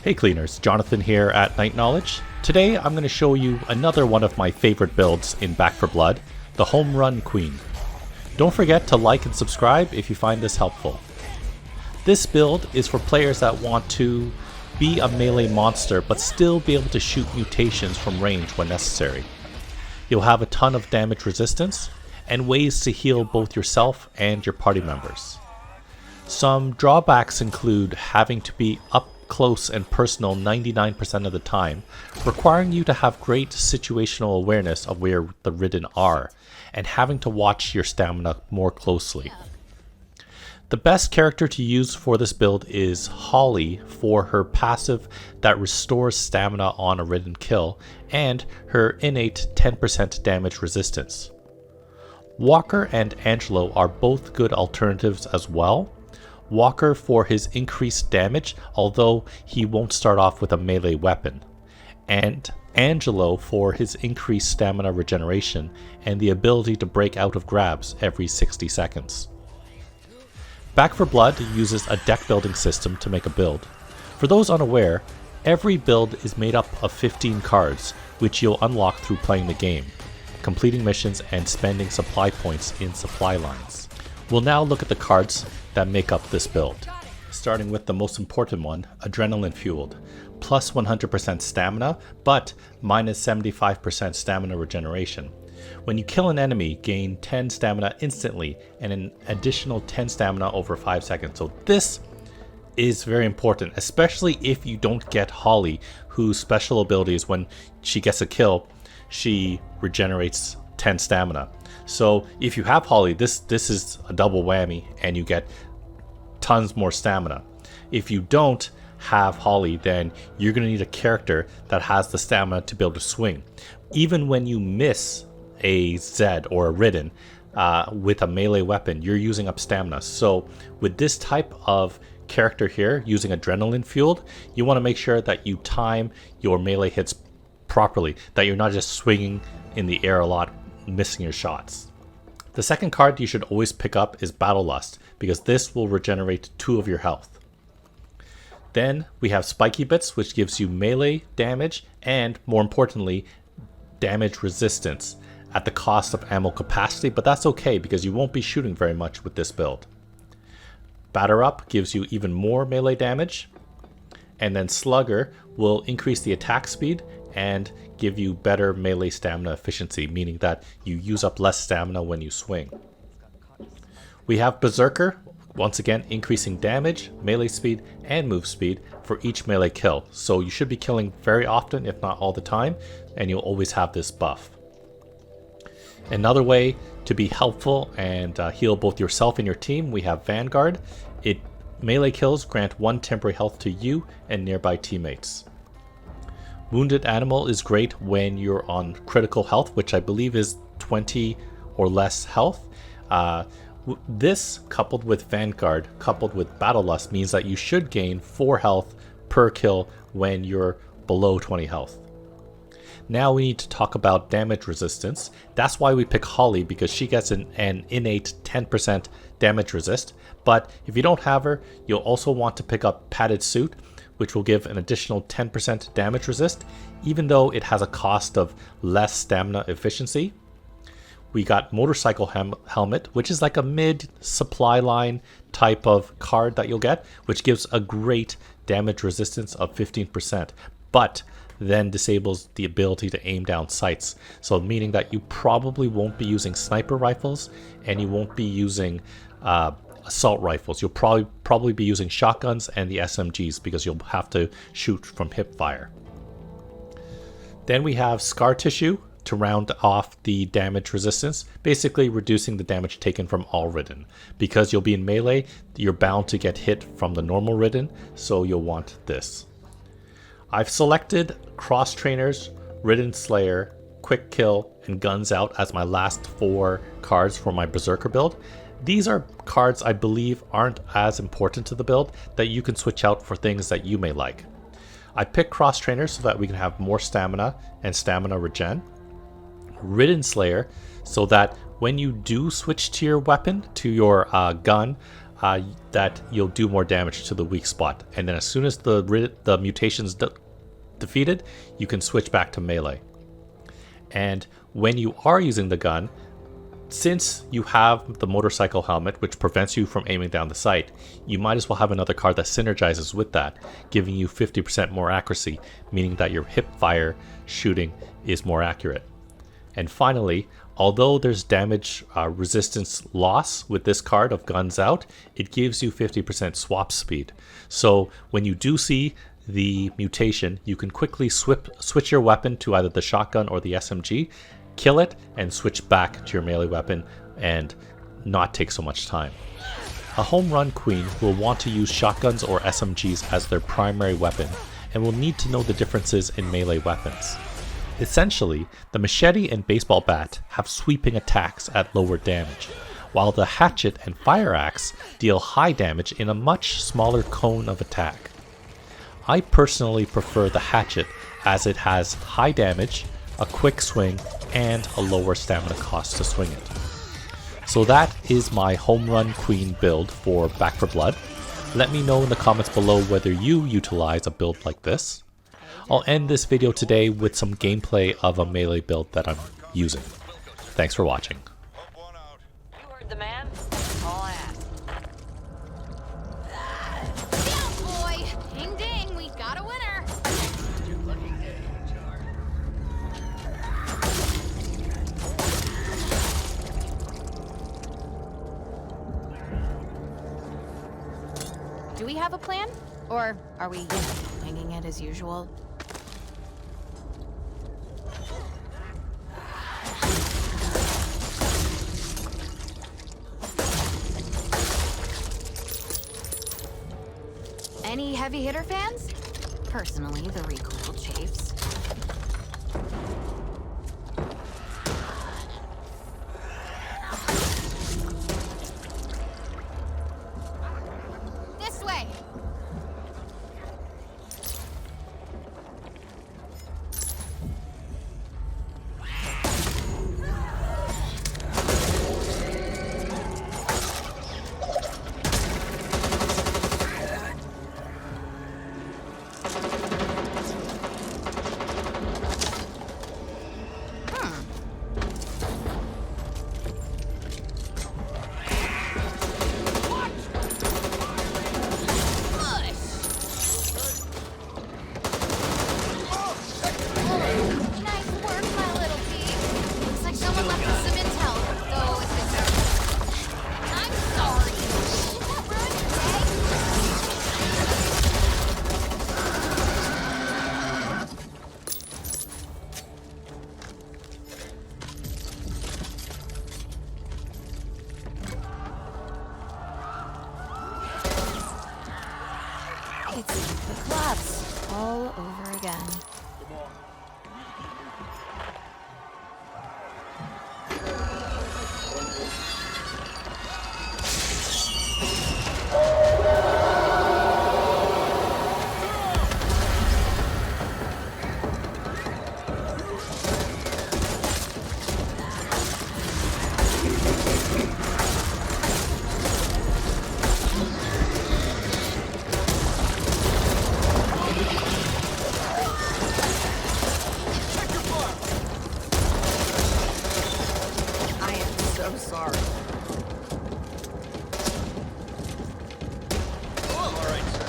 Hey cleaners, Jonathan here at Night Knowledge. Today I'm going to show you another one of my favorite builds in Back 4 Blood, the Home Run Queen. Don't forget to like and subscribe if you find this helpful. This build is for players that want to be a melee monster but still be able to shoot mutations from range when necessary. You'll have a ton of damage resistance and ways to heal both yourself and your party members. Some drawbacks include having to be up close and personal 99% of the time, requiring you to have great situational awareness of where the ridden are, and having to watch your stamina more closely. The best character to use for this build is Holly for her passive that restores stamina on a ridden kill, and her innate 10% damage resistance. Walker and Angelo are both good alternatives as well. Walker for his increased damage, although he won't start off with a melee weapon, and Angelo for his increased stamina regeneration and the ability to break out of grabs every 60 seconds. Back 4 Blood uses a deck building system to make a build. For those unaware, every build is made up of 15 cards, which you'll unlock through playing the game, completing missions and spending supply points in supply lines. We'll now look at the cards that make up this build. Starting with the most important one, Adrenaline Fueled. Plus 100% stamina, but minus 75% stamina regeneration. When you kill an enemy, gain 10 stamina instantly and an additional 10 stamina over 5 seconds. So this is very important, especially if you don't get Holly, whose special ability is when she gets a kill, she regenerates 10 stamina. So if you have Holly, this is a double whammy and you get tons more stamina. If you don't have Holly, then you're going to need a character that has the stamina to be able to swing. Even when you miss a Zed or a Ridden with a melee weapon, you're using up stamina. So with this type of character here, using Adrenaline Fueled, you want to make sure that you time your melee hits properly, that you're not just swinging in the air a lot, missing your shots. The second card you should always pick up is Battle Lust, because this will regenerate 2 of your health. Then we have Spiky Bits, which gives you melee damage and, more importantly, damage resistance at the cost of ammo capacity, but that's okay because you won't be shooting very much with this build. Batter Up gives you even more melee damage, and then Slugger will increase the attack speed and give you better melee stamina efficiency, meaning that you use up less stamina when you swing. We have Berserker, once again increasing damage, melee speed, and move speed for each melee kill. So you should be killing very often, if not all the time, and you'll always have this buff. Another way to be helpful and heal both yourself and your team, we have Vanguard. Melee kills grant 1 temporary health to you and nearby teammates. Wounded Animal is great when you're on critical health, which I believe is 20 or less health. This, coupled with Vanguard, coupled with Battle Lust, means that you should gain 4 health per kill when you're below 20 health. Now we need to talk about damage resistance. That's why we pick Holly, because she gets an innate 10% damage resist. But if you don't have her, you'll also want to pick up Padded Suit, which will give an additional 10% damage resist, even though it has a cost of less stamina efficiency. We got Motorcycle Helmet, which is like a mid-supply line type of card that you'll get, which gives a great damage resistance of 15%, but then disables the ability to aim down sights. So meaning that you probably won't be using sniper rifles and you won't be using assault rifles. You'll probably be using shotguns and the SMGs because you'll have to shoot from hip fire. Then we have Scar Tissue to round off the damage resistance, basically reducing the damage taken from all Ridden. Because you'll be in melee, you're bound to get hit from the normal Ridden, so you'll want this. I've selected Cross Trainers, Ridden Slayer, Quick Kill, and Guns Out as my last 4 cards for my Berserker build. These are cards I believe aren't as important to the build, that you can switch out for things that you may like. I picked Cross Trainers so that we can have more stamina and stamina regen. Ridden Slayer so that when you do switch to your weapon, to your gun, that you'll do more damage to the weak spot. And then as soon as the mutation's defeated, you can switch back to melee. And when you are using the gun, since you have the motorcycle helmet, which prevents you from aiming down the sight, you might as well have another card that synergizes with that, giving you 50% more accuracy, meaning that your hip fire shooting is more accurate. And finally, although there's damage resistance loss with this card of Guns Out, it gives you 50% swap speed. So when you do see the mutation, you can quickly switch your weapon to either the shotgun or the SMG, kill it, and switch back to your melee weapon and not take so much time. A home run queen will want to use shotguns or SMGs as their primary weapon and will need to know the differences in melee weapons. Essentially, the machete and baseball bat have sweeping attacks at lower damage, while the hatchet and fire axe deal high damage in a much smaller cone of attack. I personally prefer the hatchet as it has high damage, a quick swing, and a lower stamina cost to swing it. So that is my home run queen build for Back 4 Blood. Let me know in the comments below whether you utilize a build like this. I'll end this video today with some gameplay of a melee build that I'm using. Thanks for watching. You heard the man? All I ask. Yeah, boy! Ding ding, we got a winner! Do we have a plan? Or are we, winging it as usual? Any heavy hitter fans? Personally, the recoil chafes. This way! It's the clubs all over again. I'm sorry. All right, sir.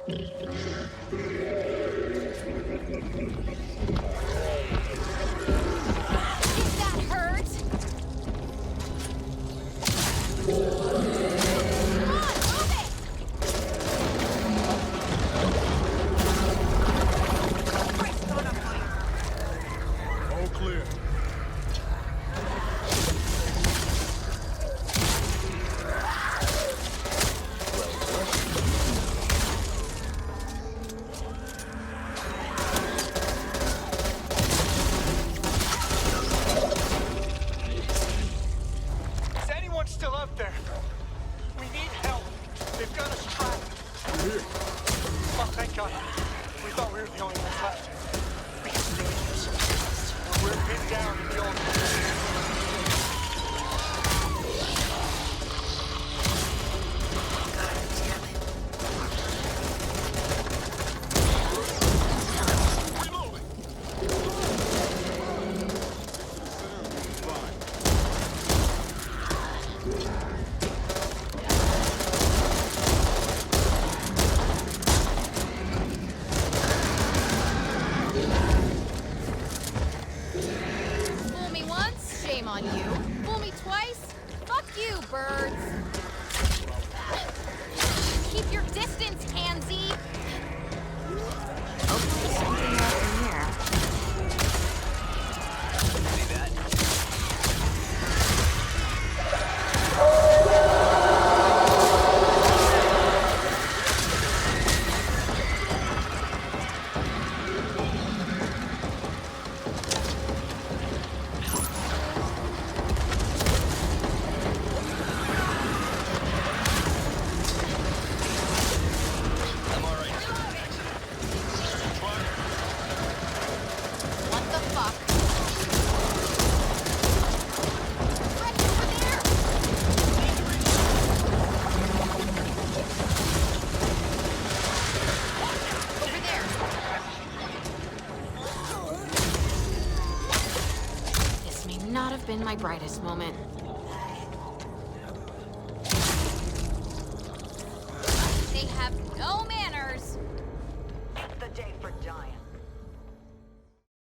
Did that hurt? Clear. Is anyone still out there? We need help. They've got us trapped. We're here. Oh, thank God. We thought we were the only ones left. We can stay here. We're pinned down in the old... Fool me once, shame on you. Fool me twice, fuck you, birds. Keep your distance, Tansy. Hopefully something else in here. What the fuck? Right over there! Over there! This may not have been my brightest moment. They have no man.